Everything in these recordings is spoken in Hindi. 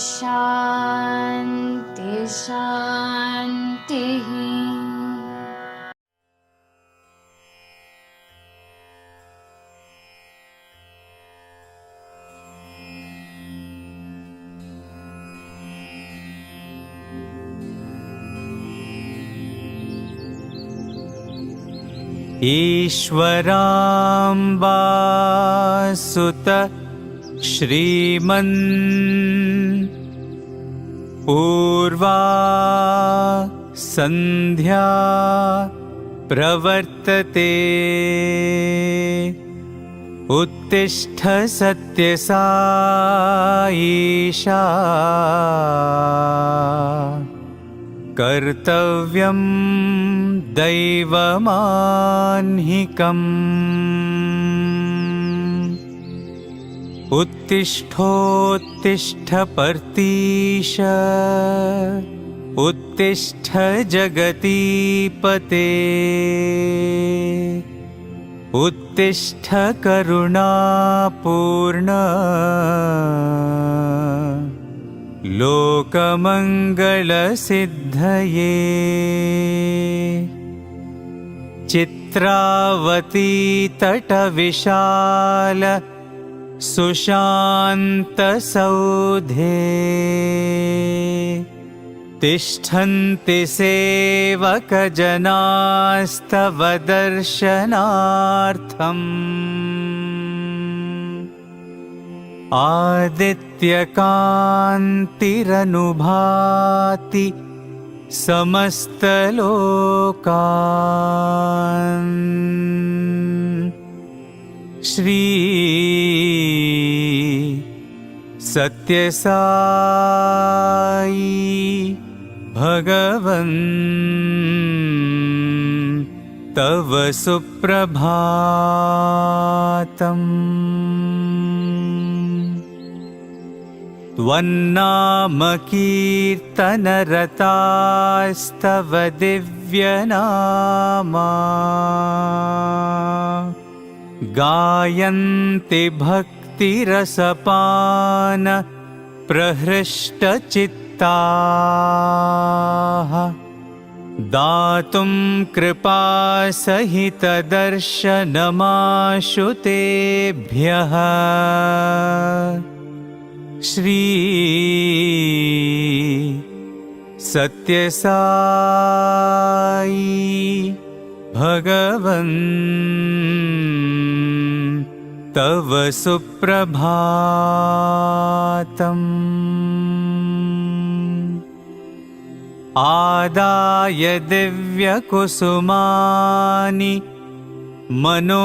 शान्ति शान्तिः। ईश्वराम्बा सुत श्रीमन् पूर्वा संध्या प्रवर्तते उत्तिष्ठ सत्यसाईशा कर्तव्यं दैवमान्हिकम् उत्तिष्ठोत्तिष्ठ पर्तीश उत्तिष्ठ जगतीपते उत्तिष्ठ करुणापूर्ण लोकमङ्गलसिद्धये चित्रावती तटविशाल सुशान्तसौधे तिष्ठन्ति सेवकजनास्तव दर्शनार्थम् आदित्यकान्तिरनुभाति समस्तलोकान् श्री सत्यसाई भगवन् तव सुप्रभातम्। त्वन्नामकीर्तनरतास्तव दिव्यनामा गायन्ति भक्तिरसपान प्रहृष्टचित्ताः दातुं कृपासहितदर्शनमाशु तेभ्यः श्री सत्यसाई भगवन् तव सुप्रभातम्। आदाय दिव्यकुसुमानि मनोहराणि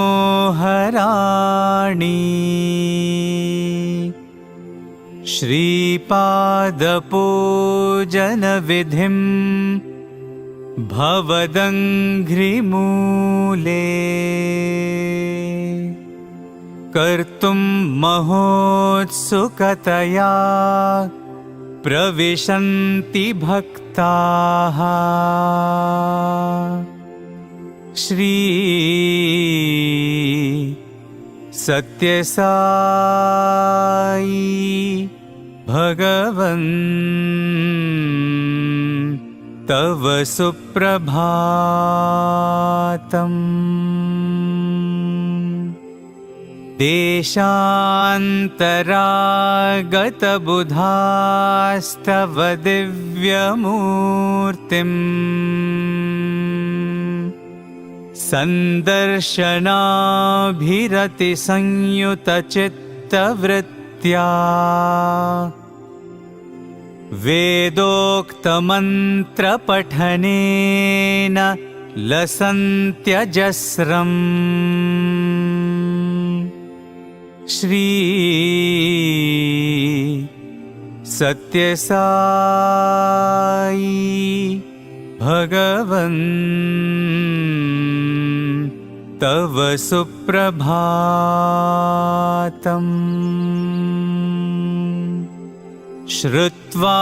श्रीपादपूजनविधिं भवदङ्घ्रिमूले कर्तुं महोत्सुकतया प्रविशन्ति भक्ताः श्री सत्यसाई भगवन् तव सुप्रभातम्। देशान्तरागतबुधास्तव दिव्यमूर्तिम् सन्दर्शनाभिरतिसंयुतचित्तवृत्त्या वेदोक्तमन्त्रपठनेन लसन्त्यजस्रम् श्री सत्यसाई भगवन् तव सुप्रभातम्। श्रुत्वा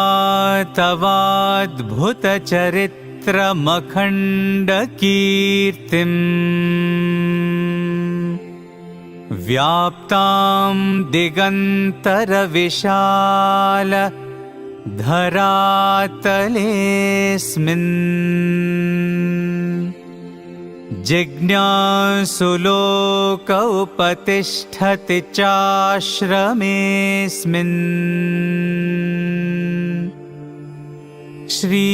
तवाद्भुतचरित्रमखण्डकीर्तिम् व्याप्तां दिगन्तरविशाल धरातलेऽस्मिन् जिज्ञासु लोक उपतिष्ठति चाश्रमेऽस्मिन् श्री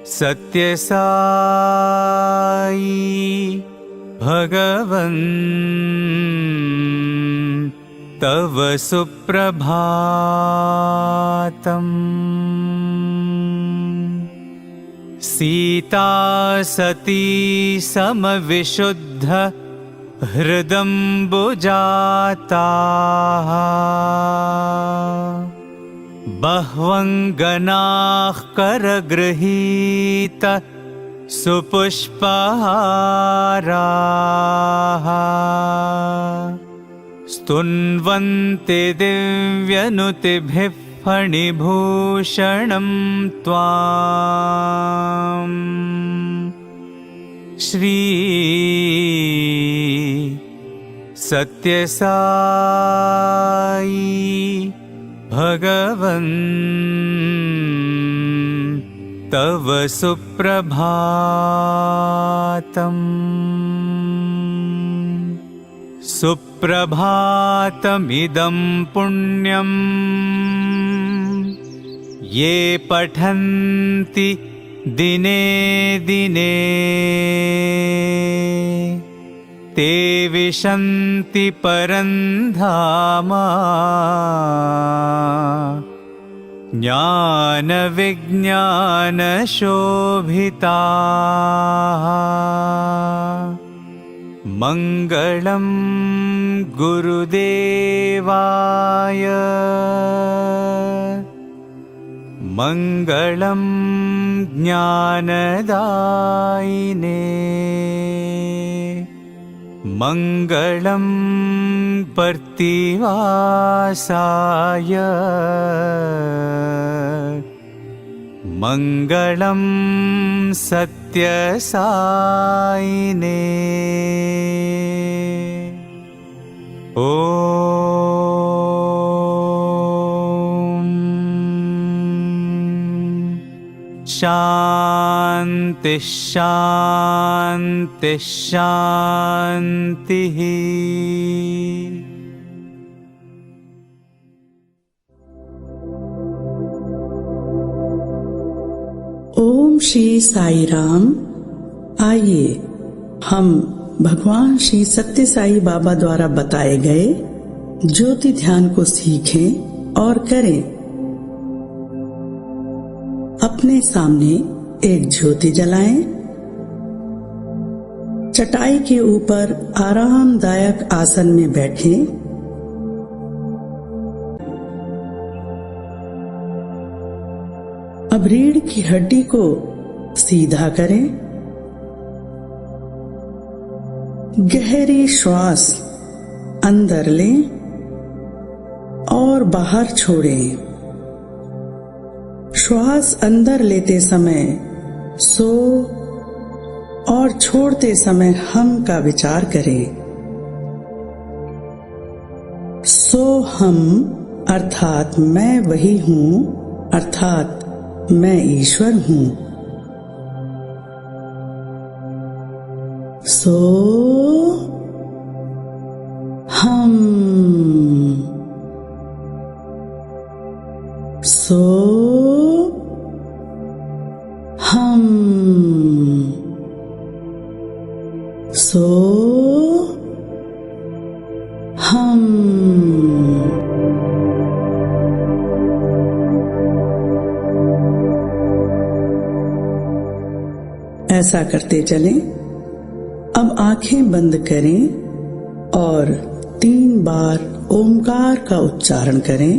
सत्यसाई भगवन् तव सुप्रभातम्। सीता सती समविशुद्ध हृदम्बुजाताः बह्वङ्गनाः करगृहीत सुपुष्पहाराः स्तुन्वन्ते दिव्यनुतिभिः फणिभूषणं त्वाम् श्री सत्यसाई भगवन् तव सुप्रभातम्। सुप्रभातमिदं पुण्यं ये पठन्ति दिने दिने ते विशन्ति परं धाम ज्ञानविज्ञानशोभिताः। मङ्गलं गुरुदेवाय मङ्गलं ज्ञानदायिने मङ्गलं पर्तिवासाय मङ्गलं सत्यसायिने। ॐ शान्ति शान्ति शान्तिः। ओम श्री साई राम। आइए हम भगवान श्री सत्य साई बाबा द्वारा बताए गए ज्योति ध्यान को सीखें और करें। अपने सामने एक ज्योति जलाएं। चटाई के ऊपर आरामदायक आसन में बैठें। अब रीढ़ की हड्डी को सीधा करें। गहरी श्वास अंदर लें और बाहर छोड़ें। श्वास अंदर लेते समय सो और छोड़ते समय हम का विचार करें। सो हम अर्थात मैं वही हूँ, अर्थात मैं ईश्वर हूँ। सो हम, सो हम, सो हम। ऐसा करते चलें। अब आंखें बंद करें और 3 बार ओमकार का उच्चारण करें।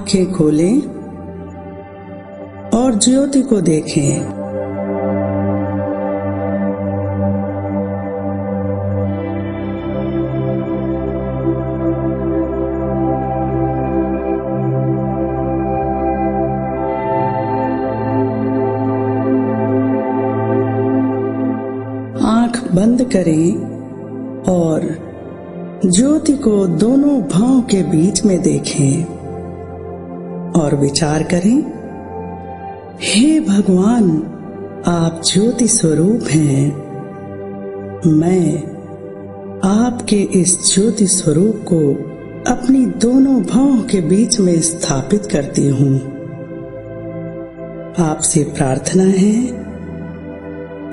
आंखें खोलें और ज्योति को देखें। आंख बंद करें और ज्योति को दोनों भौं के बीच में देखें और विचार करें, हे भगवान, आप ज्योति स्वरूप हैं। मैं आपके इस ज्योति स्वरूप को अपनी दोनों भौं के बीच में स्थापित करती हूँ। आपसे प्रार्थना है,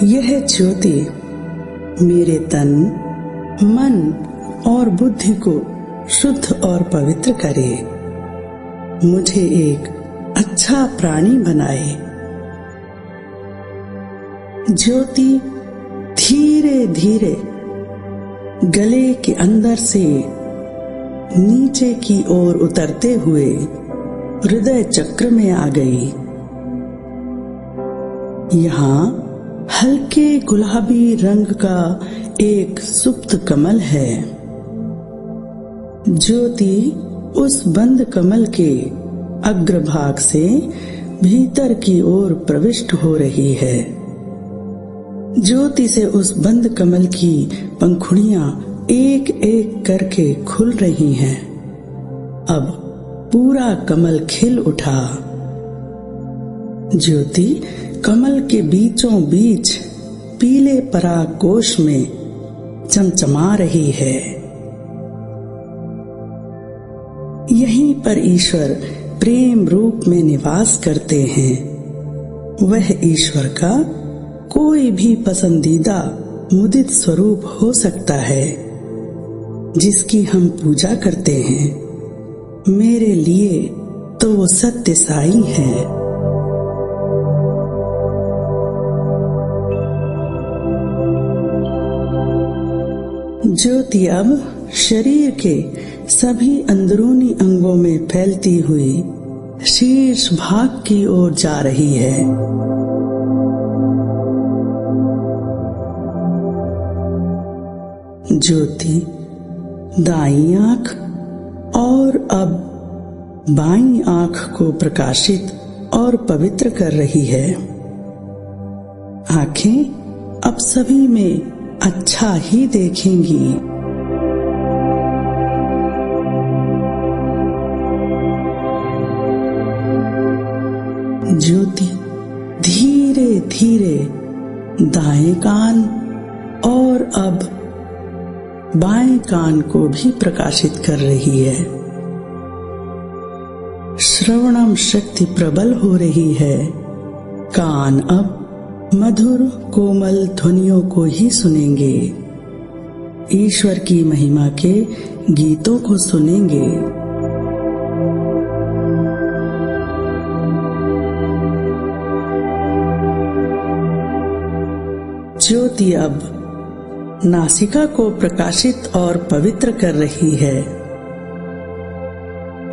यह ज्योति मेरे तन, मन और बुद्धि को शुद्ध और पवित्र करे, मुझे एक अच्छा प्राणी बनाए। ज्योति धीरे धीरे गले के अंदर से नीचे की ओर उतरते हुए हृदय चक्र में आ गई। यहाँ हल्के गुलाबी रंग का एक सुप्त कमल है। ज्योति उस बंद कमल के अग्रभाग से भीतर की ओर प्रविष्ट हो रही है। ज्योति से उस बंद कमल की पंखुड़ियां एक एक करके खुल रही हैं। अब पूरा कमल खिल उठा। ज्योति कमल के बीचों बीच पीले पराग कोश में चमचमा रही है। यहीं पर ईश्वर प्रेम रूप में निवास करते हैं। वह ईश्वर का कोई भी पसंदीदा मुदित स्वरूप हो सकता है जिसकी हम पूजा करते हैं। मेरे लिए तो वो सत्य साई है। ज्योति अब शरीर के सभी अंदरूनी अंगों में फैलती हुई शीर्ष भाग की ओर जा रही है। ज्योति दाईं आंख और अब बाईं आंख को प्रकाशित और पवित्र कर रही है। आंखें अब सभी में अच्छा ही देखेंगी। ज्योति धीरे धीरे दाएं कान और अब बाएं कान को भी प्रकाशित कर रही है। श्रवणम शक्ति प्रबल हो रही है। कान अब मधुर कोमल ध्वनियों को ही सुनेंगे। ईश्वर की महिमा के गीतों को सुनेंगे। ज्योति अब नासिका को प्रकाशित और पवित्र कर रही है।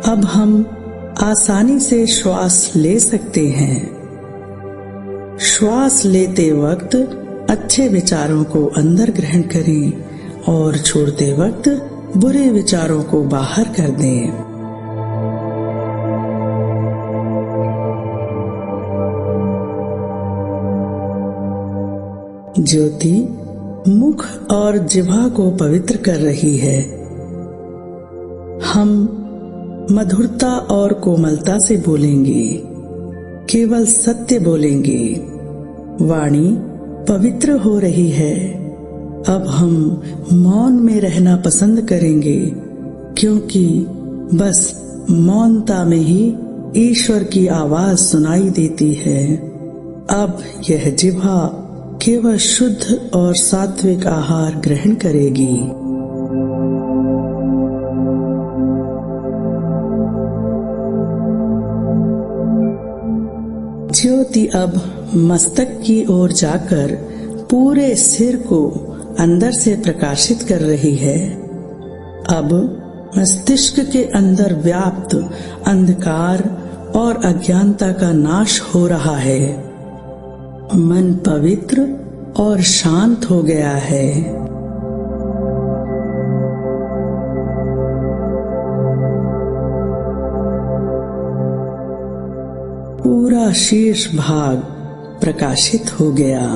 अब हम आसानी से श्वास ले सकते हैं। श्वास लेते वक्त अच्छे विचारों को अंदर ग्रहण करें और छोड़ते वक्त बुरे विचारों को बाहर कर दें। ज्योति मुख और जिह्वा को पवित्र कर रही है। हम मधुरता और कोमलता से बोलेंगे, केवल सत्य बोलेंगे। वाणी पवित्र हो रही है। अब हम मौन में रहना पसंद करेंगे, क्योंकि बस मौनता में ही ईश्वर की आवाज सुनाई देती है। अब यह जिह्वा केवल शुद्ध और सात्विक आहार ग्रहण करेगी। ज्योति अब मस्तक की ओर जाकर पूरे सिर को अंदर से प्रकाशित कर रही है। अब मस्तिष्क के अंदर व्याप्त अंधकार और अज्ञानता का नाश हो रहा है। मन पवित्र और शांत हो गया है। पूरा शीर्ष भाग प्रकाशित हो गया।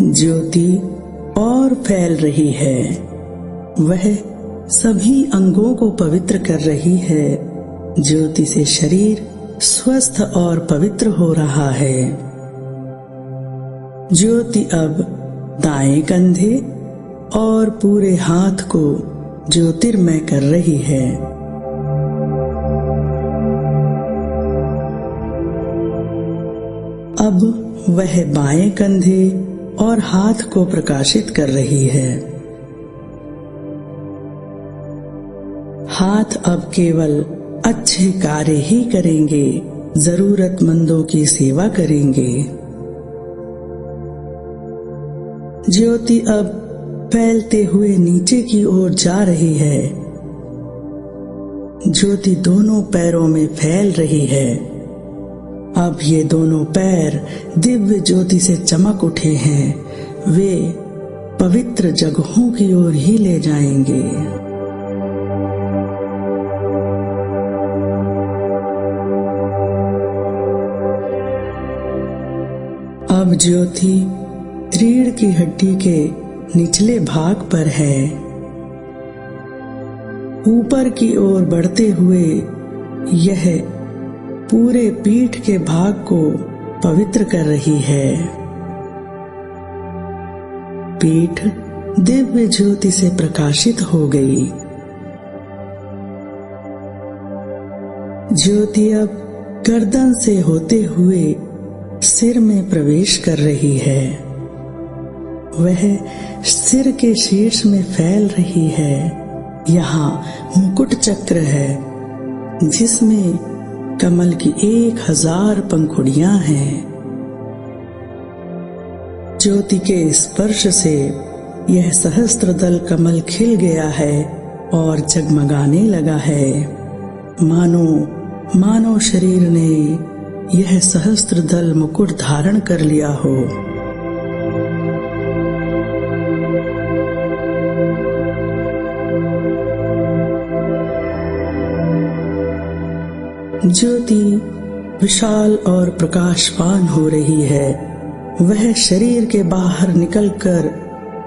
ज्योति और फैल रही है। वह सभी अंगों को पवित्र कर रही है। ज्योति से शरीर स्वस्थ और पवित्र हो रहा है। ज्योति अब दाएं कंधे और पूरे हाथ को ज्योतिर्मय कर रही है। अब वह बाएं कंधे और हाथ को प्रकाशित कर रही है। हाथ अब केवल अच्छे कार्य ही करेंगे, जरूरतमंदों की सेवा करेंगे। ज्योति अब फैलते हुए नीचे की ओर जा रही है। ज्योति दोनों पैरों में फैल रही है। अब ये दोनों पैर दिव्य ज्योति से चमक उठे हैं। वे पवित्र जगहों की ओर ही ले जाएंगे। अब ज्योति रीढ़ की हड्डी के निचले भाग पर है। ऊपर की ओर बढ़ते हुए यह पूरे पीठ के भाग को पवित्र कर रही है। पीठ दिव्य ज्योति से प्रकाशित हो गई। ज्योति अब गर्दन से होते हुए सिर में प्रवेश कर रही है। वह सिर के शीर्ष में फैल रही है। यहाँ मुकुट चक्र है जिसमें कमल की 1000 पंखुड़ियां हैं। ज्योति के स्पर्श से यह सहस्त्रदल कमल खिल गया है और जगमगाने लगा है। मानो शरीर ने यह सहस्त्रदल मुकुट धारण कर लिया हो। ज्योति विशाल और प्रकाशवान हो रही है। वह शरीर के बाहर निकलकर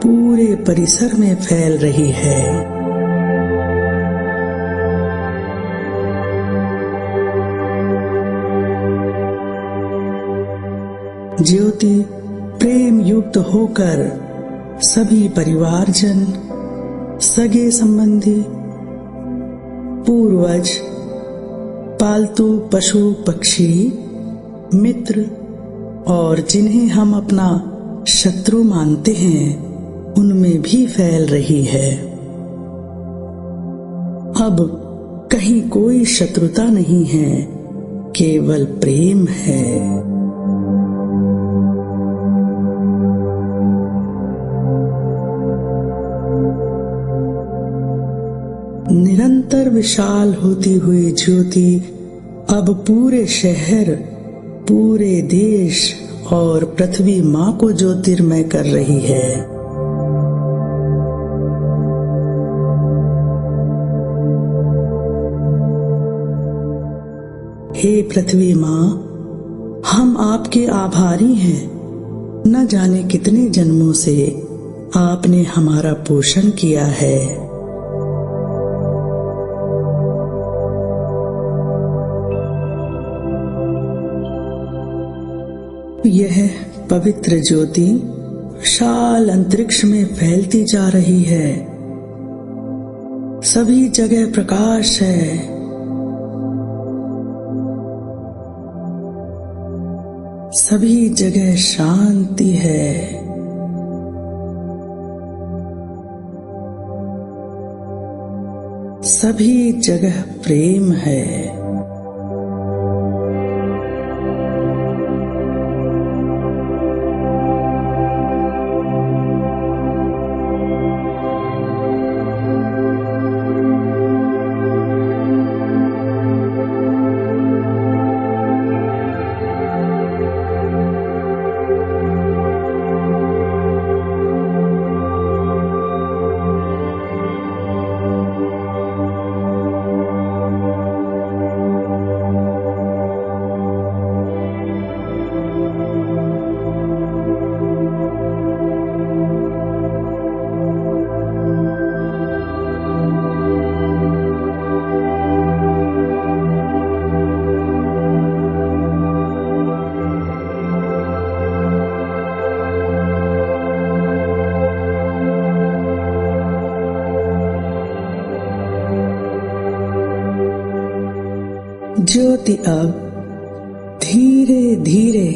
पूरे परिसर में फैल रही है। ज्योति प्रेम युक्त होकर सभी परिवारजन, सगे संबंधी, पूर्वज, पालतू पशु पक्षी, मित्र और जिन्हें हम अपना शत्रु मानते हैं उनमें भी फैल रही है। अब कहीं कोई शत्रुता नहीं है, केवल प्रेम है। निरंतर विशाल होती हुई ज्योति अब पूरे शहर, पूरे देश और पृथ्वी माँ को ज्योतिर्मय कर रही है। हे पृथ्वी माँ, हम आपके आभारी हैं। न जाने कितने जन्मों से आपने हमारा पोषण किया है। यह पवित्र ज्योति विशाल अंतरिक्ष में फैलती जा रही है। सभी जगह प्रकाश है। सभी जगह शांति है। सभी जगह प्रेम है। ज्योति अब धीरे धीरे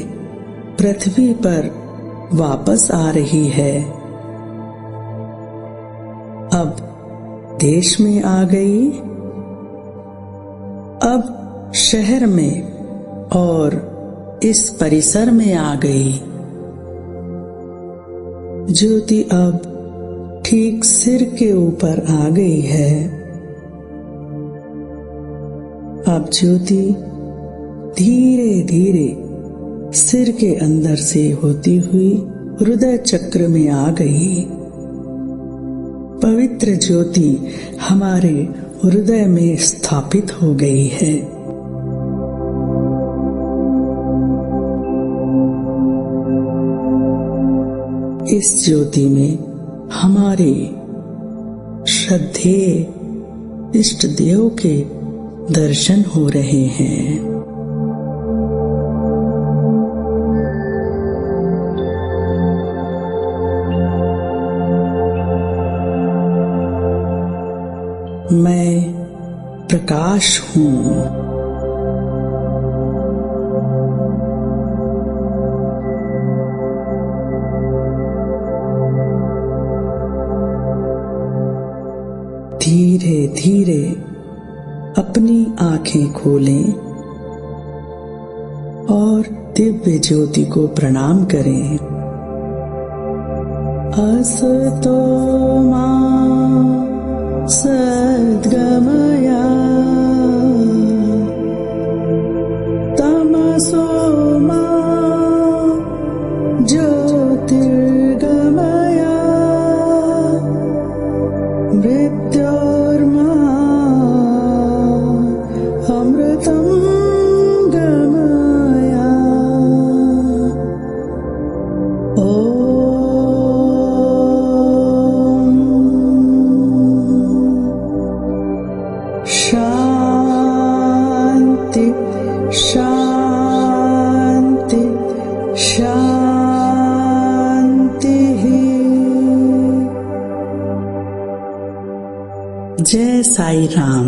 पृथ्वी पर वापस आ रही है। अब देश में आ गई, अब शहर में और इस परिसर में आ गई। ज्योति अब ठीक सिर के ऊपर आ गई है। अब ज्योति धीरे धीरे सिर के अंदर से होती हुई हृदय चक्र में आ गई। पवित्र ज्योति हमारे हृदय में स्थापित हो गई है। इस ज्योति में हमारे श्रद्धेय इष्ट देव के दर्शन हो रहे हैं। मैं प्रकाश हूँ। धीरे धीरे अपनी आंखें खोलें और दिव्य ज्योति को प्रणाम करें। असतो मा सद्गमया तमसो मा ज्योतिर्गमया मृत्योर्मा अमृतं गमया। शांति शांति शांति। जय साई राम।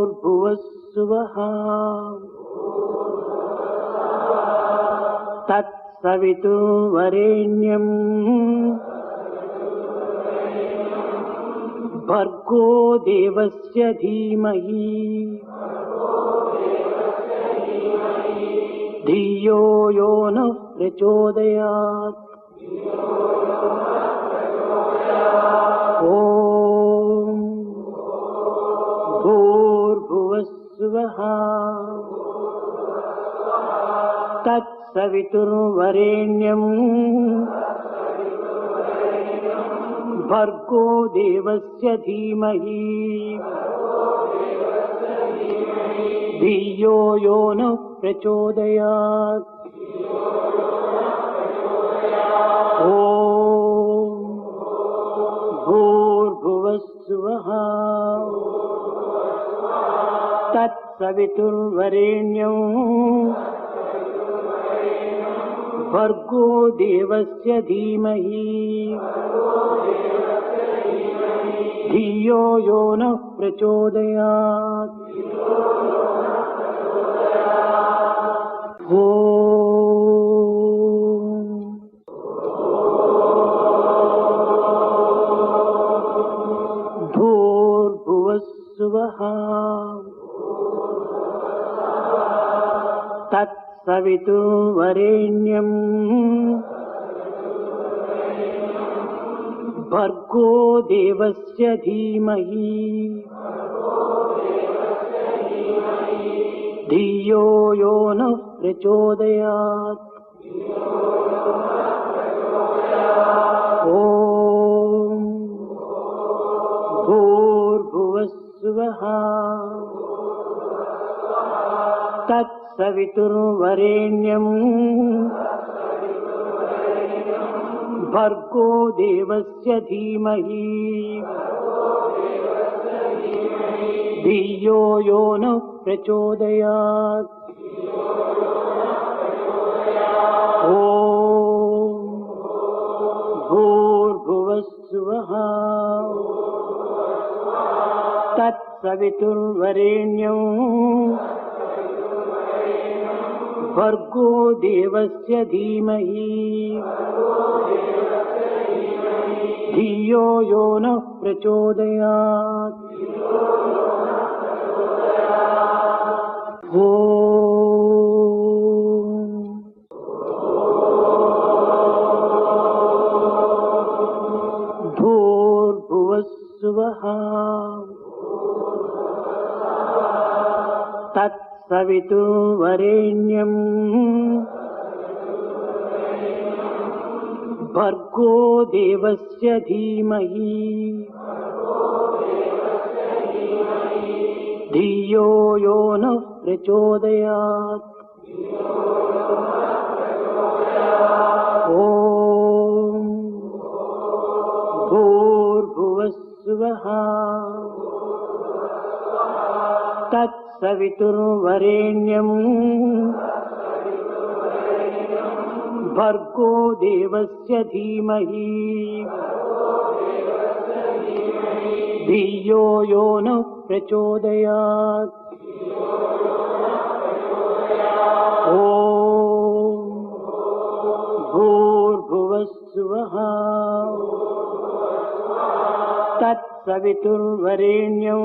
भूर्भुवस्सुवः तत्सवितुर्वरेण्यं भर्गो देवस्य धीमहि धियो यो नः प्रचोदयात्। ॐ भूर्भुवस्सुवः तत्सवितुर्वरेण्यं भर्गो देवस्य धीमहि धियो यो नः प्रचोदयात्। ॐ भूर्भुवस्सुवः तत्सवितुर्वरेण्यं भर्गो देवस्य धीमहि धियो यो नः प्रचोदयात्। भूर्भुवस्सुवः तत्सवितुर्वरेण्यं भर्गो देवस्य धीमहि धियो यो नः प्रचोदयात्। ॐ भूर्भुवस्सुवः तत्सवितुर्वरेण्यं भर्गो देवस्य धीमहि धियो यो नः प्रचोदयात्। ॐ भूर्भुवस्सुवः तत्सवितुर्वरेण्यं भर्गो देवस्य धीमहि धियो यो नः प्रचोदयात्। ॐ भूर्भुवस्सुवः तत्सवितुर्वरेण्यं भर्गो देवस्य धीमहि धियो यो नः प्रचोदयात्। ॐ भूर्भुवस्सुवः तत्सवितुर्वरेण्यं भर्गो देवस्य धीमहि धियो यो नः प्रचोदयात्। ॐ भूर्भुवस्सुवः तत्सवितुर्वरेण्यं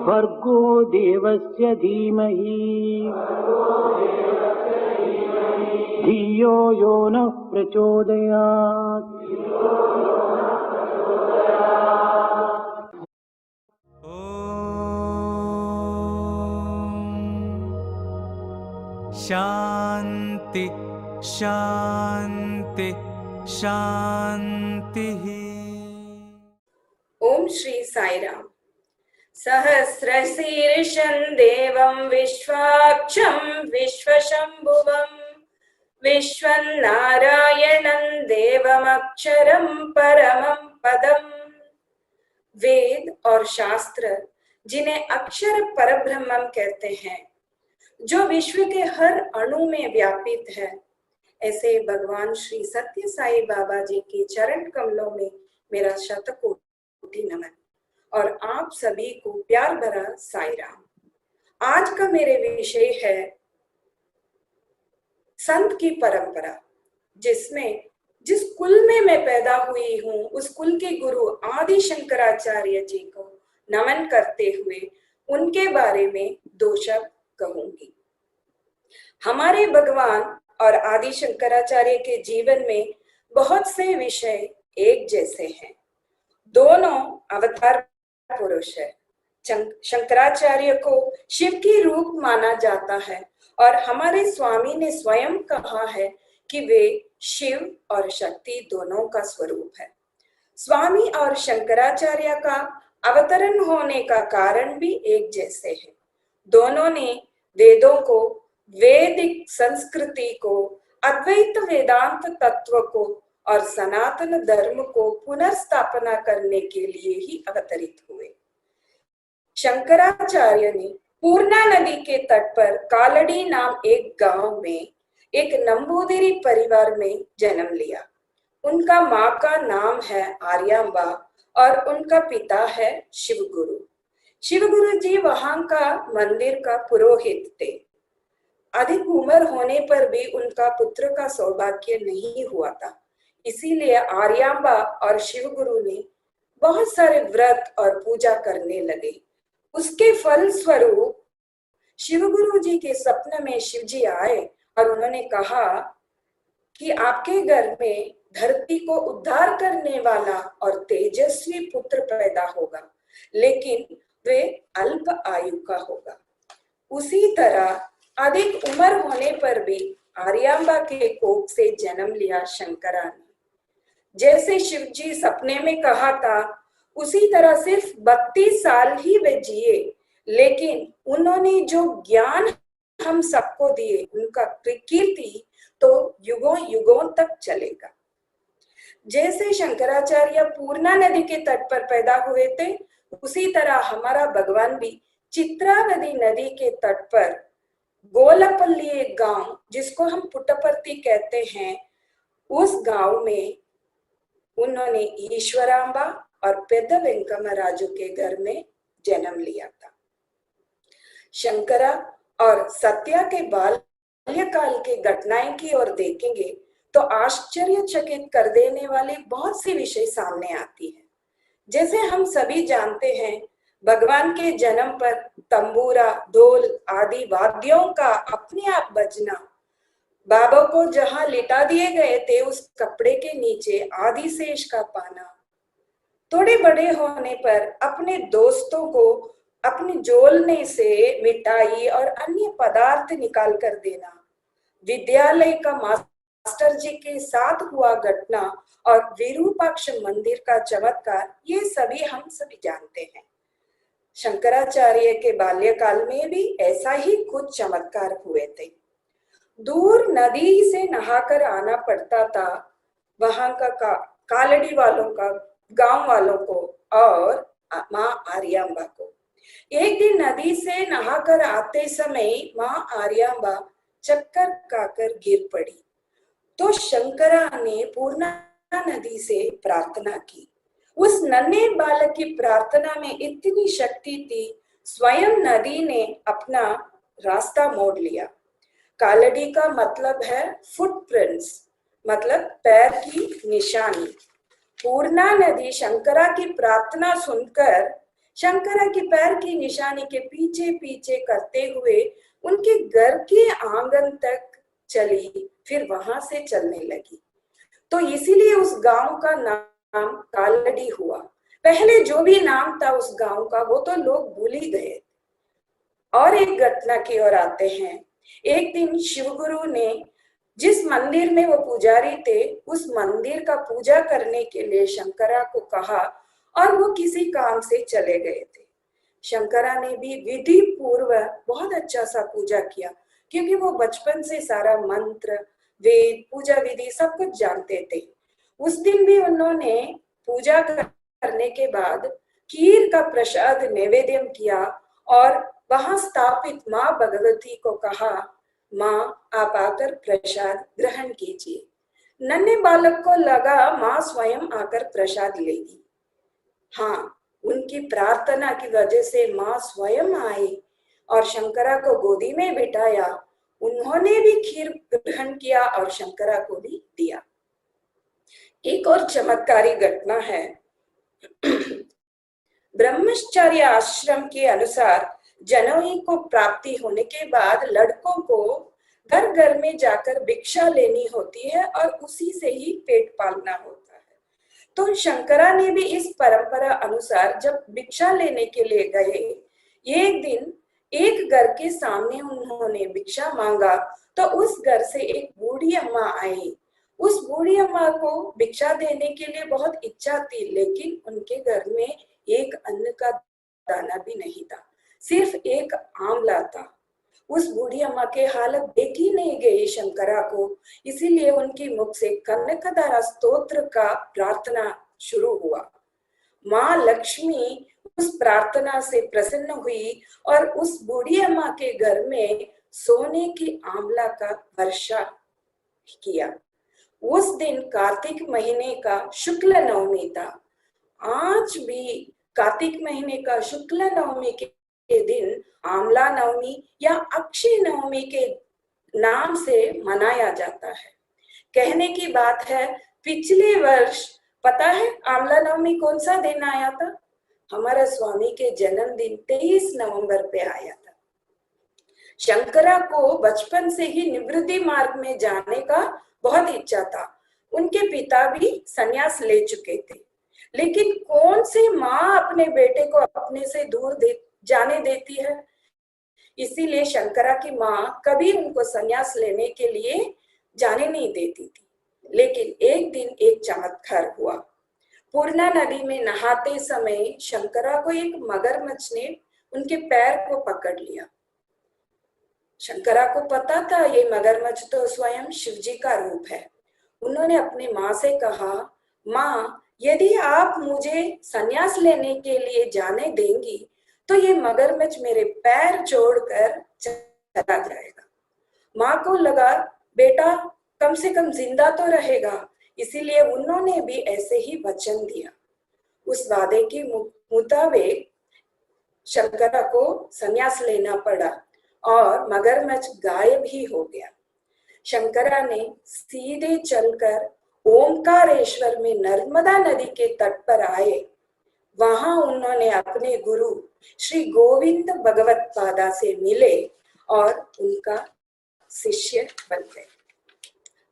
भर्गो देवस्य धीमहि धियो यो नः प्रचोदयात्। शांति शांति शांति। ओम श्री साई राम। सहस्रशीर्षं देवं विश्वाक्षं विश्वशंभुवं विश्वनारायणं देवमक्षरं परमं पदम्। वेद और शास्त्र जिन्हें अक्षर परब्रह्मम कहते हैं, जो विश्व के हर अणु में व्यापित है, ऐसे भगवान श्री सत्य साई बाबा जी के चरण कमलों में मेरा शतकोटि नमन और आप सभी को प्यार भरा साई राम। आज का मेरे विषय है संत की परंपरा, जिसमें जिस कुल में मैं पैदा हुई हूँ, उस कुल के गुरु आदि शंकराचार्य जी को नमन करते हुए उनके बारे में दो शब्द कहूंगी। हमारे भगवान और आदि शंकराचार्य के जीवन में बहुत से विषय एक जैसे हैं। दोनों अवतार पुरुष है। शंकराचार्य को शिव की रूप माना जाता है और हमारे स्वामी ने स्वयं कहा है कि वे शिव और शक्ति दोनों का स्वरूप है। स्वामी और शंकराचार्य का अवतरण होने का कारण भी एक जैसे है। दोनों ने वेदों को, वैदिक संस्कृति को, अद्वैत वेदांत तत्व को और सनातन धर्म को पुनर्स्थापना करने के लिए ही अवतरित हुए। शंकराचार्य ने पूर्णा नदी के तट पर कालड़ी नाम एक गांव में एक नंबूदिरी परिवार में जन्म लिया। उनका माँ का नाम है आर्यांबा और उनका पिता है शिवगुरु। शिवगुरु जी वहां का मंदिर का पुरोहित थे। अधिक उम्र होने पर भी उनका पुत्र का सौभाग्य नहीं हुआ था, इसीलिए आर्यांबा और शिवगुरु ने बहुत सारे व्रत और पूजा करने लगे। उसके फल स्वरूप शिवगुरु जी के सपने में शिव जी आए और उन्होंने कहा कि आपके घर में धरती को उद्धार करने वाला और तेजस्वी पुत्र पैदा होगा, लेकिन वे अल्प आयु का होगा। उसी तरह अधिक उम्र होने पर भी आर्यांबा के कोख से जन्म लिया शंकरा ने। जैसे शिव जी सपने में कहा था, उसी तरह सिर्फ 32 साल ही वे जिए, लेकिन उन्होंने जो ज्ञान हम सबको दिए, उनका कीर्ति तो युगों युगों तक चलेगा। जैसे शंकराचार्य पूर्णा नदी के तट पर पैदा हुए थे, उसी तरह हमारा भगवान भी चित्रावती नदी के तट पर गोलपल्ली एक गांव जिसको हम पुट्टपर्ती कहते हैं, उस गांव में उन्होंने ईश्वरांबा और पेद्द वेंकमराजु के घर में जन्म लिया था। शंकरा और सत्या के बाल्यकाल की घटनाएं की ओर देखेंगे तो आश्चर्यचकित कर देने वाली बहुत सी विषय सामने आती है। जैसे हम सभी जानते हैं, भगवान के जन्म पर तंबूरा, ढोल आदि वाद्यों का अपने आप बजना, बाबा को जहां लिटा दिए गए थे उस कपड़े के नीचे आदिशेष का पाना, थोड़े बड़े होने पर अपने दोस्तों को अपने झोलने से मिठाई और अन्य पदार्थ निकाल कर देना, विद्यालय का मास्टर जी के साथ हुआ घटना और विरूपाक्ष मंदिर का चमत्कार, ये सभी हम सभी जानते हैं। शंकराचार्य के बाल्यकाल में भी ऐसा ही कुछ चमत्कार हुए थे। दूर नदी से नहाकर आना पड़ता था वहां का कालड़ी वालों का, गांव वालों को और माँ आर्यांबा को। एक दिन नदी से नहाकर आते समय माँ आर्यांबा चक्कर खाकर गिर पड़ी, तो शंकरा ने पूर्णा नदी से प्रार्थना की। उस नन्हे बालक की प्रार्थना में इतनी शक्ति थी, स्वयं नदी ने अपना रास्ता मोड़ लिया। कालड़ी का मतलब है फुटप्रिंट्स, मतलब पैर की निशानी। पूर्णा नदी शंकरा की प्रार्थना सुनकर शंकरा की पैर की निशानी के पीछे पीछे करते हुए उनके घर के आंगन तक चली, फिर वहां से चलने लगी। तो इसीलिए उस गांव का नाम कालड़ी हुआ। पहले जो भी नाम था उस गांव का वो तो लोग भूल ही गए। और एक घटना की ओर आते हैं। एक दिन शिवगुरु ने जिस मंदिर में वो पुजारी थे उस मंदिर का पूजा करने के लिए शंकरा को कहा और वो किसी काम से चले गए थे। शंकरा ने भी विधि पूर्व बहुत अच्छा सा पूजा किया, क्योंकि वो बचपन से सारा मंत्र, वेद, पूजा विधि सब कुछ जानते थे। उस दिन भी उन्होंने पूजा करने के बाद खीर का प्रसाद नैवेद्य किया और वहां स्थापित माँ भगवती को कहा, माँ आप आकर प्रसाद ग्रहण कीजिए। नन्हे बालक को लगा माँ स्वयं आकर प्रसाद लेगी। हाँ, उनकी प्रार्थना की वजह से माँ स्वयं आई और शंकरा को गोदी में बिठाया। उन्होंने भी खीर ग्रहण किया और शंकरा को भी दिया। एक और चमत्कारी घटना है। ब्रह्मचर्य आश्रम के अनुसार जनोई को प्राप्ति होने के बाद लड़कों को घर घर में जाकर भिक्षा लेनी होती है और उसी से ही पेट पालना होता है। तो शंकरा ने भी इस परंपरा अनुसार जब भिक्षा लेने के लिए गए, एक दिन एक घर के सामने उन्होंने भिक्षा मांगा तो उस घर से एक बूढ़ी अम्मा आई। उस बूढ़ी अम्मा को भिक्षा देने के लिए बहुत इच्छा थी, लेकिन उनके घर में एक अन्न का दाना भी नहीं था, सिर्फ एक आंवला था। उस बूढ़ी अम्मा के हालत देखी नहीं गई शंकरा को, इसीलिए उनकी मुख से कनकधारा स्तोत्र का प्रार्थना शुरू हुआ। माँ लक्ष्मी उस प्रार्थना से प्रसन्न हुई और उस बूढ़ी अम्मा के घर में सोने की आंवला का वर्षा किया। उस दिन कार्तिक महीने का शुक्ल नवमी था। आज भी कार्तिक महीने का शुक्ल नवमी के दिन आंवला नवमी या अक्षय नवमी के नाम से मनाया जाता है। कहने की बात है, पिछले वर्ष पता है आंवला नवमी कौन सा दिन आया था? हमारा स्वामी के जन्मदिन 23 नवंबर पे आया था। शंकरा को बचपन से ही निवृत्ति मार्ग में जाने का बहुत इच्छा था। उनके पिता भी संन्यास ले चुके थे, लेकिन कौन सी माँ अपने बेटे को अपने से दूर जाने देती है? इसीलिए शंकरा की माँ कभी उनको संन्यास लेने के लिए जाने नहीं देती थी। लेकिन एक दिन एक चमत्कार हुआ। पूर्णा नदी में नहाते समय शंकरा को एक मगरमच्छ ने उनके पैर को पकड़ लिया। शंकरा को पता था ये मगरमच्छ तो स्वयं शिवजी का रूप है। उन्होंने अपनी माँ से कहा, माँ, यदि आप मुझे संन्यास लेने के लिए जाने देंगी तो ये मगरमच्छ मेरे पैर जोड़कर चला जाएगा। माँ को लगा बेटा कम से कम जिंदा तो रहेगा, इसीलिए उन्होंने भी ऐसे ही वचन दिया। उस वादे के मुताबिक शंकरा को संन्यास लेना पड़ा और मगरमच्छ गायब ही हो गया। शंकरा ने सीधे चलकर ओमकारेश्वर में नर्मदा नदी के तट पर आए। वहां उन्होंने अपने गुरु श्री गोविंद भगवत पादा से मिले और उनका शिष्य बन गए।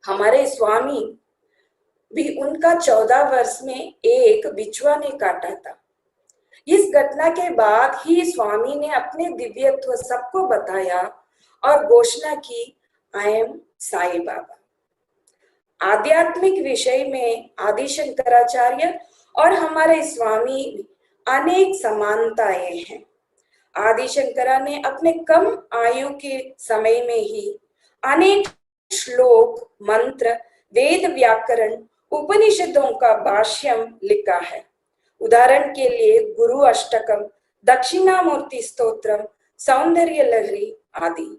हमारे स्वामी भी उनका 14 वर्ष में एक बिच्छुआ ने काटा था। इस घटना के बाद ही स्वामी ने अपने दिव्यत्व सबको बताया और घोषणा की, आई एम साईं बाबा। आध्यात्मिक विषय में आदि शंकराचार्य और हमारे स्वामी अनेक समानताएं हैं। आदि शंकरा ने अपने कम आयु के समय में ही अनेक श्लोक, मंत्र, वेद व्याकरण, उपनिषदों का भाष्यम लिखा है। उदाहरण के लिए गुरु अष्टकम, दक्षिणामूर्ति स्तोत्रम, सौंदर्य लहरी आदि।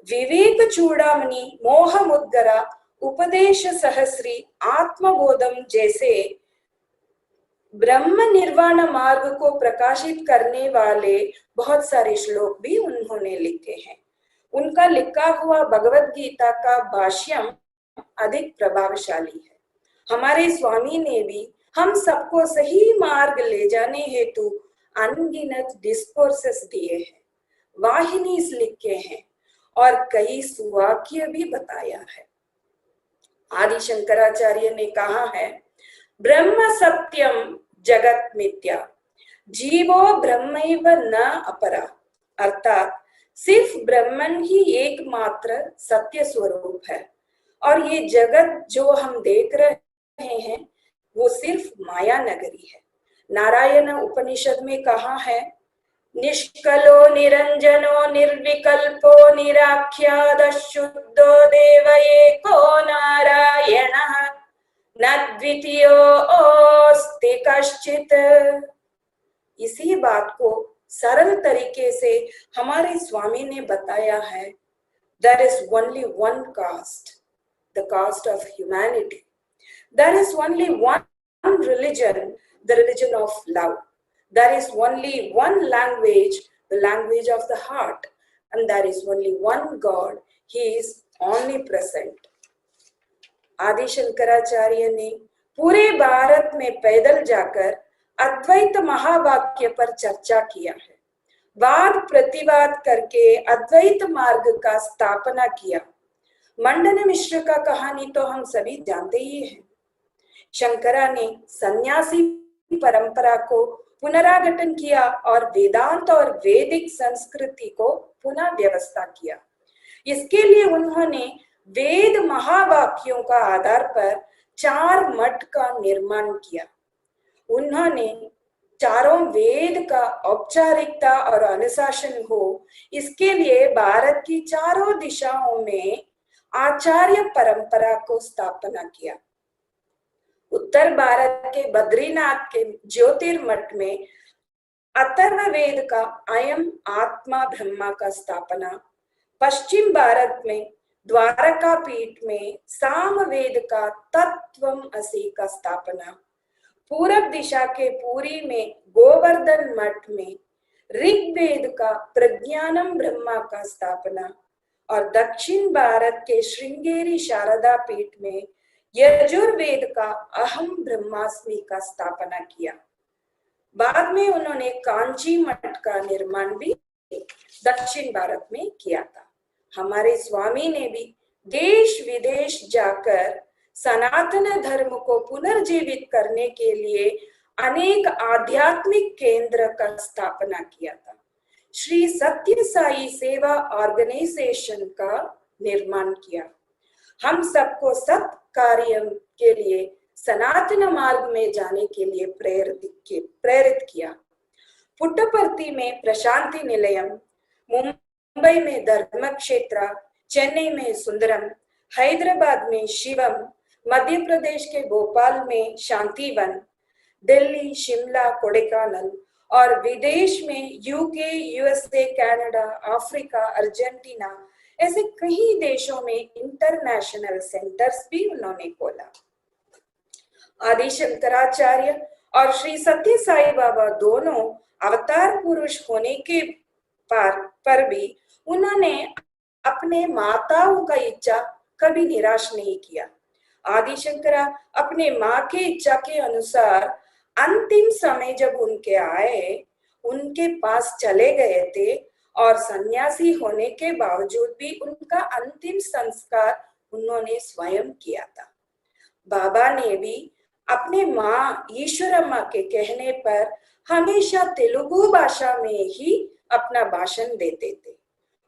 विवेक चूड़ामणि, मोह मुद्गरा, उपदेश सहस्री, आत्मबोधम जैसे ब्रह्म निर्वाण मार्ग को प्रकाशित करने वाले बहुत सारे श्लोक भी उन्होंने लिखे हैं। उनका लिखा हुआ भगवत गीता का भाष्यम अधिक प्रभावशाली है। हमारे स्वामी ने भी हम सबको सही मार्ग ले जाने हेतु अनगिनत डिस्कोर्सेस दिए हैं, वाहिनीस लिखे हैं और कई सुवाक्य भी बताया है। आदि शंकराचार्य ने कहा है, ब्रह्म सत्यम जगत मिथ्या, जीवो ब्रह्मैव न अपरा, अर्थात सिर्फ ब्रह्मन ही एकमात्र सत्य स्वरूप है और ये जगत जो हम देख रहे हैं वो सिर्फ माया नगरी है। नारायण उपनिषद में कहा है, निष्कलो निरंजनो निर्विकल्पो निराख्याद शुद्धो देव एको नारायणः न द्वितीयो अस्ति कश्चित्। इसी बात को सरल तरीके से हमारे स्वामी ने बताया है, there is only one caste, the caste of humanity. There is only one religion, the religion of love. There is only one language, the language of the heart. And there is only one God, He is omnipresent. आदि शंकराचार्य ने पूरे भारत में पैदल जाकर अद्वैत महावाक्य पर चर्चा किया है। वाद प्रतिवाद करके अद्वैत मार्ग का स्थापना किया। मंडन मिश्र का कहानी तो हम सभी जानते ही हैं। शंकरा ने सन्यासी परंपरा को पुनरागठन किया और वेदांत और वैदिक संस्कृति को पुनः व्यवस्था किया। इसके लिए उन्होंने वेद महावाक्यों का आधार पर 4 मठ का निर्माण किया। उन्होंने चारों वेद का औपचारिकता और अनुशासन हो, इसके लिए भारत की चारों दिशाओं में आचार्य परंपरा को स्थापना किया। उत्तर भारत के बद्रीनाथ के ज्योतिर्मठ में अथर्व वेद का अयम आत्मा ब्रह्मा का स्थापना, पश्चिम भारत में द्वारका पीठ में सामवेद का तत्वम असि का स्थापना, पूरब दिशा के पुरी में गोवर्धन मठ में ऋग्वेद का प्रज्ञानम ब्रह्मा का स्थापना और दक्षिण भारत के श्रृंगेरी शारदा पीठ में यजुर्वेद का अहम ब्रह्मास्मि का स्थापना किया। बाद में उन्होंने कांची मठ का निर्माण भी दक्षिण भारत में किया था। हमारे स्वामी ने भी देश विदेश जाकर सनातन धर्म को पुनर्जीवित करने के लिए अनेक आध्यात्मिक केंद्र का स्थापना किया था। श्री सत्य साई सेवा ऑर्गेनाइजेशन का निर्माण किया। हम सबको सत कार्य के लिए सनातन मार्ग में जाने के लिए प्रेरित किया। पुट्टपर्ती में प्रशांति निलयम, मुंबई में धर्म क्षेत्र, चेन्नई में सुंदरम, हैदराबाद में शिवम, मध्य प्रदेश के भोपाल में शांतिवन, दिल्ली, शिमला, कोडेकानल और विदेश में UK, USA, Canada, Africa, Argentina, ऐसे कई देशों में इंटरनेशनल सेंटर्स भी उन्होंने खोला। आदि शंकराचार्य और श्री सत्य साई बाबा दोनों अवतार पुरुष होने के पर भी उन्होंने अपने माताओं का इच्छा कभी निराश नहीं किया। आदि शंकरा अपने माँ के इच्छा के अनुसार अंतिम समय जब उनके आए, उनके पास चले गए थे और सन्यासी होने के बावजूद भी उनका अंतिम संस्कार उन्होंने स्वयं किया था। बाबा ने भी अपने माँ ईश्वरम्मा के कहने पर हमेशा तेलुगु भाषा में ही अपना भाषण देते थे।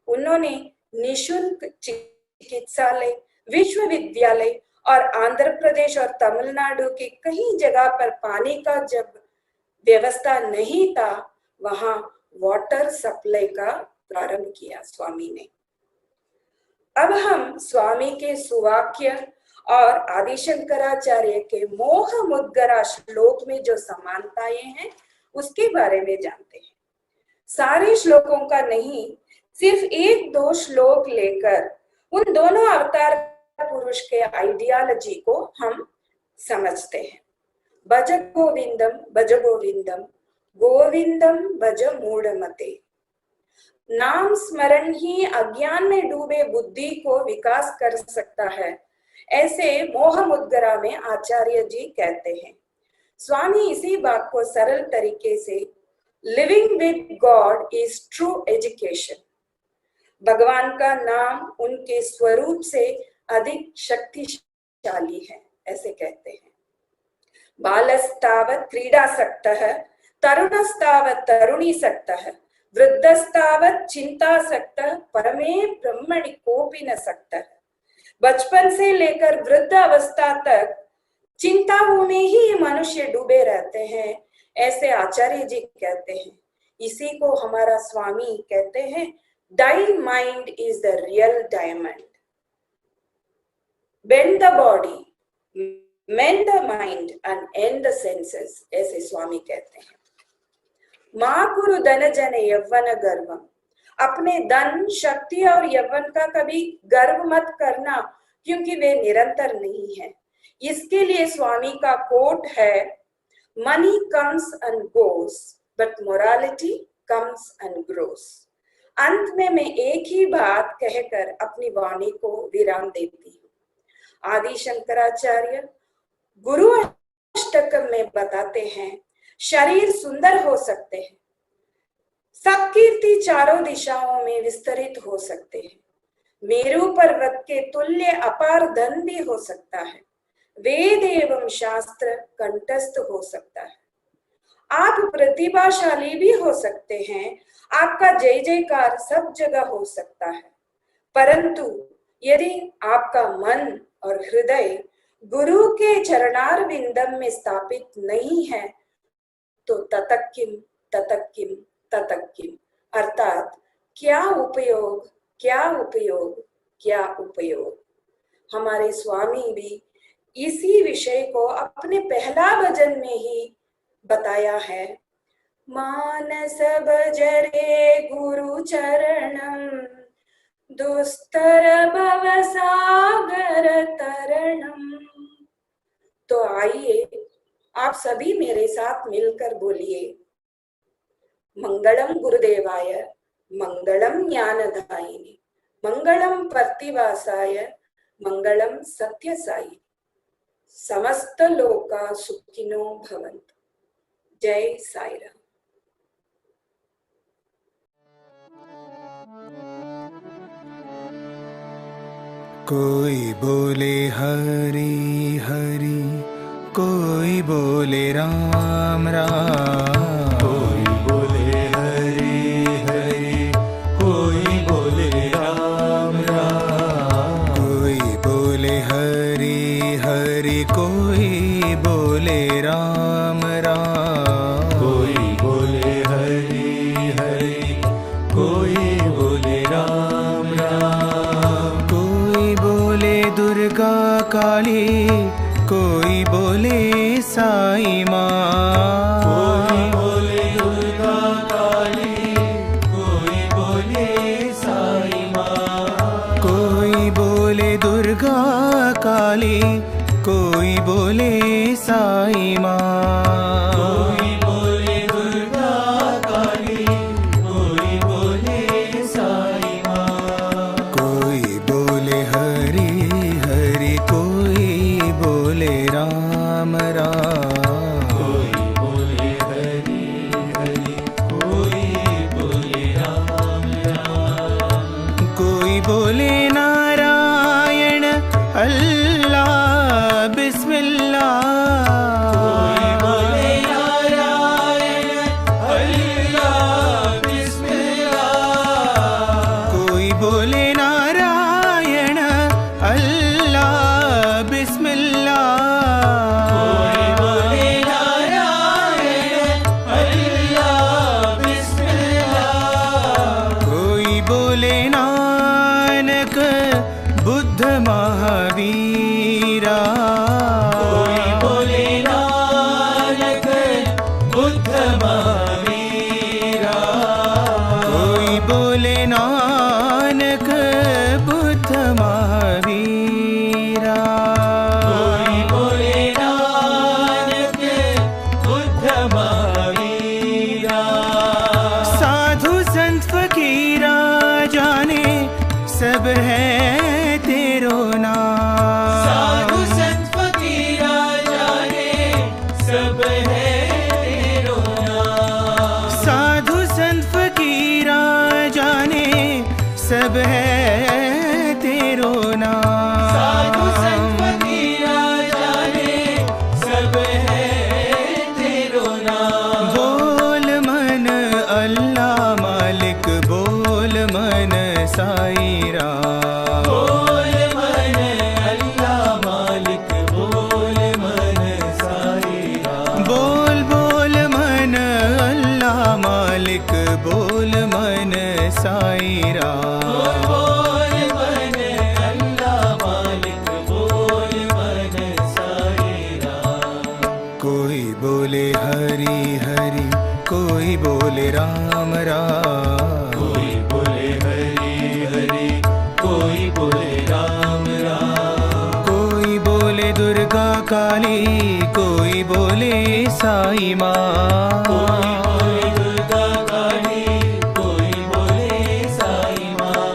उन्होंने निशुल्क चिकित्सालय, विश्वविद्यालय और आंध्र प्रदेश और तमिलनाडु के कई जगह पर पानी का जब व्यवस्था नहीं था, वहां वाटर सप्लाई का प्रारंभ किया स्वामी ने। अब हम स्वामी के सुवाक्य और आदि शंकराचार्य के मोह मुद्गरा श्लोक में जो समानताएं हैं उसके बारे में जानते हैं। सारे श्लोकों का नहीं, सिर्फ एक दो श्लोक लेकर उन दोनों अवतार पुरुष के आइडियोलॉजी को हम समझते हैं। भज गोविंदम भज गोविंदम, गोविंदम भज मूढ़मते। नाम स्मरण ही अज्ञान में डूबे बुद्धि को विकास कर सकता है, ऐसे मोह मुद्गरा में आचार्य जी कहते हैं। स्वामी इसी बात को सरल तरीके से living with God is true education, भगवान का नाम उनके स्वरूप से अधिक शक्तिशाली है, ऐसे कहते हैं। बालस्तावत् क्रीडासक्तः, तरुणस्तावत् तरुणीसक्तः, वृद्धस्तावत् चिंतासक्तः, परमे ब्रह्मणि कोपि न सक्तः। बचपन से लेकर वृद्ध अवस्था तक चिंताओं में ही मनुष्य डूबे रहते हैं, ऐसे आचार्य जी कहते हैं। इसी को हमारा स्वामी कहते हैं, thy mind is the real diamond. Bend the body, mend the mind and end the senses, ऐसे स्वामी कहते हैं। माँ गुरु धन जन यौवन गर्वम, अपने धन, शक्ति और यौवन का कभी गर्व मत करना, क्योंकि वे निरंतर नहीं है। इसके लिए स्वामी का कोट है, money comes and goes but morality comes and grows. अंत में मैं एक ही बात कहकर अपनी वाणी को विराम देती हूँ। आदि शंकराचार्य गुरु अष्टकम में बताते हैं, शरीर सुंदर हो सकते हैं, सत्कीर्ति चारों दिशाओं में विस्तरित हो सकते हैं, मेरु पर्वत के तुल्य अपार धन भी हो सकता है, वेद एवं शास्त्र कंठस्थ हो सकता है, आप प्रतिभाशाली भी हो सकते हैं, आपका जय जयकार सब जगह हो सकता है, परंतु यदि आपका मन और हृदय गुरु के चरणार विंदम में स्थापित नहीं है तो ततक्किम ततक्किम ततक्किम, अर्थात क्या उपयोग, क्या उपयोग, क्या उपयोग। हमारे स्वामी भी इसी विषय को अपने पहला भजन में ही बताया है। मानस भजरे गुरु चरणम, दुस्तर भव सागर तरणम। तो आइए आप सभी मेरे साथ मिलकर बोलिए, मंगलम गुरुदेवाय, मंगलम ज्ञानदायिने, मंगलम प्रतिवासाय, मंगलम सत्य साई, समस्त लोका सुखिनो भवन्तु। जय साई राम। कोई बोले हरि हरि, कोई बोले राम राम, कोई बोले हरि हरि, कोई बोले राम राम, कोई बोले हरि हरि, कोई बोले राम राम, कोई बोले हरि हरि, कोई बोले राम काली, कोई बोले साई माँ। कोई बोले दुर्गा काली, कोई बोले साई माँ। कोई बोले दुर्गा काली, कोई बोले साई माँ। कोई बोले दुर्गा काली, कोई बोले साई माँ। कोई बोले हरि हरि, कोई बोले राम राम। कोई बोले हरि हरि, कोई बोले राम राम। कोई बोले नारायण अल्लाह बिस्मिल्लाह। कोई बोले नारायण अल्लाह बिस्मिल्लाह। कोई बोले नारायण अल्लाह बिस्मिल्लाह। कोई बोले नारायण अल्लाह बिस्मिल्लाह। कोई बोले नानक बुद्ध महावीरा। कोई बोले नानक बुद्ध महावीरा। कोई बोले नानक बुद्ध महावीरा। कोई बोले नानक बुद्ध महावीरा। साधु संत फकीरा जाने सब है तेरो नाम। साधु संत फकीरा जाने सब है तेरो नाम। साधु संत फकीरा जाने सब है तेरो नाम। साधु संत फकीरा जाने सब है तेरो नाम। बोल मन अल्लाह मालिक, बोल मन साई राम। बोल मन अल्लाह मालिक, बोल मन साई राम। बोल बोल मन अल्लाह मालिक, बोल मन साई राम। बोल मन अल्लाह मालिक, बोल मन साई राम। कोई बोले हरि हरि, कोई बोले राम राम। कोई बोले हरि हरि, कोई बोले राम राम। कोई बोले दुर्गा काली, कोई बोले साई माँ। कोई बोले दुर्गा काली, कोई बोले साई माँ।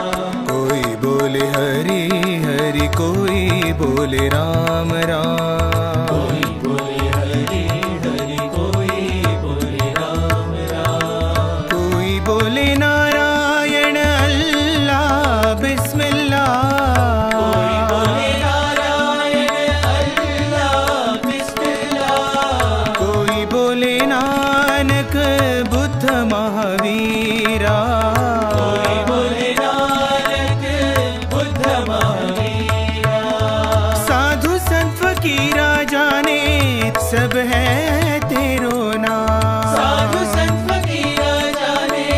कोई बोले हरि हरि, कोई बोले राम राम। कोई बोले हरि हरि, कोई बोले राम राम। कोई बोले नारायण अल्लाह बिस्मिल्लाह। कोई बोले नारायण अल्लाह बिस्मिल्लाह। कोई बोले नानक बुद्ध महावीरा। कोई बोले नानक बुद्ध महावीरा। साधु संत फकीरा जाने सब है तेरो नाम। साधु संत फकीरा जाने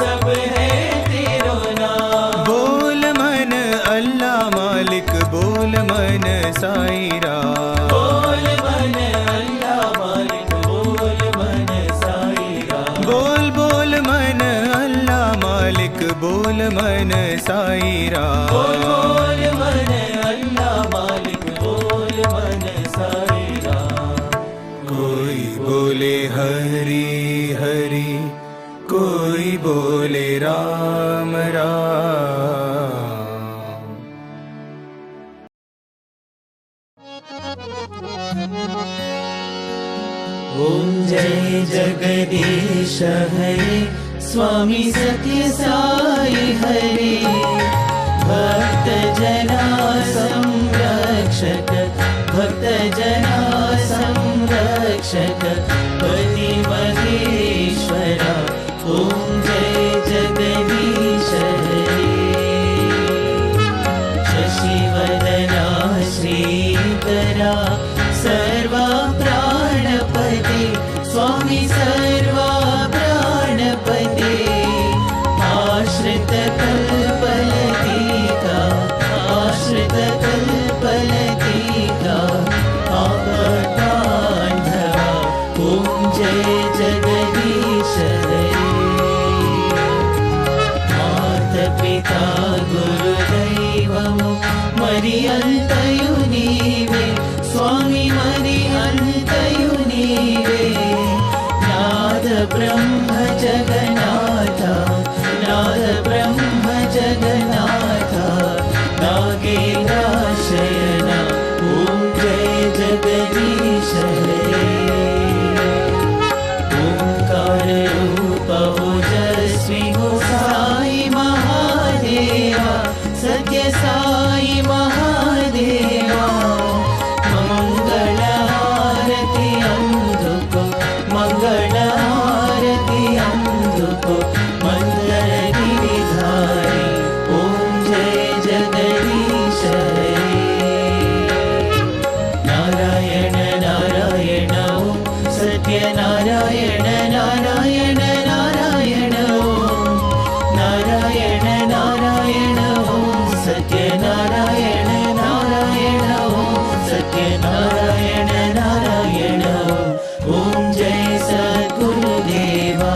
सब है तेरो नाम। बोल मन अल्लाह मालिक, बोल मन साई राम। बोल मन अल्लाह मालिक, बोल मन साई राम। बोल बोल मन अल्लाह मालिक, बोल मन साई राम। बोल बोल मन अल्लाह मालिक, बोल मन साई राम। कोई बोले हरि हरि, कोई बोले राम राम। ओम जय जगदीश हरे, स्वामी सत्य साई हरे। भक्त जना संरक्षक, भक्त जना संरक्षक, पति महेश्वरा। ओम जय जगदीश हरे। शशिवदना श्रीकरा, सर्वा प्राणपते, स्वामी सर्वा प्राणपते। आश्रित कल्पलतिका, आश्रित कल्पलतिका। को मंगल गिरिधारी ओम जय जगदीश हरे नारायण नारायण ओम सत्य नारायण नारायण नारायण ओम नारायण नारायण ओम सत्य नारायण नारायण ओम सत्य नारायण नारायण ओम जय सद्गुरुदेवा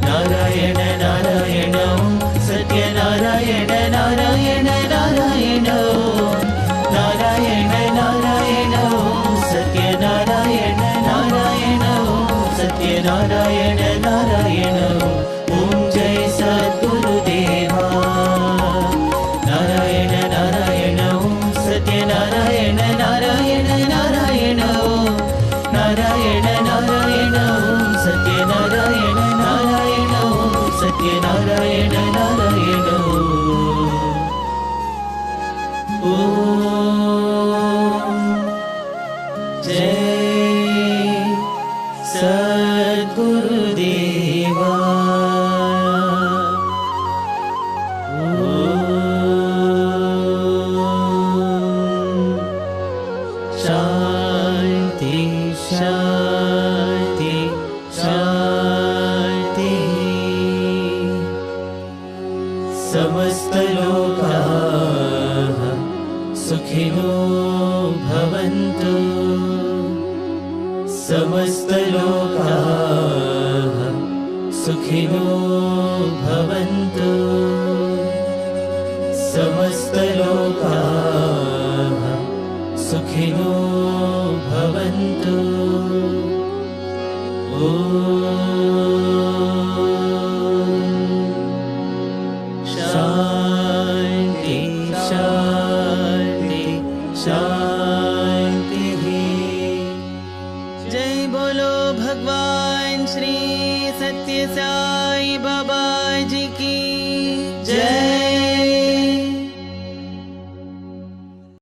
नारायण नारायण ओम सत्य नारायण नारायण नारायण ओम नारायण नारायण ओम सत्य नारायण नारायण ओम सत्य नारायण नारायण ओम जय सद्गुरुदेवा नारायण नारायण ओम सत्य नारायण नारायण नारायण ओम नारायण नारायण ओम सत्य नारायण नारायण ओम सत्य नारायण नारायण ओम जय सद्गुरुदेवा शांति शांति शांति समस्त लोकाः सुखिनो भवन्तु समस्त लोकाः सुखिनो भवन्तु समस्त लोकाः सुखिनो भवन्तु शांति शांति शांति जय बोलो भगवान श्री सत्य साई बाबा जी की जय।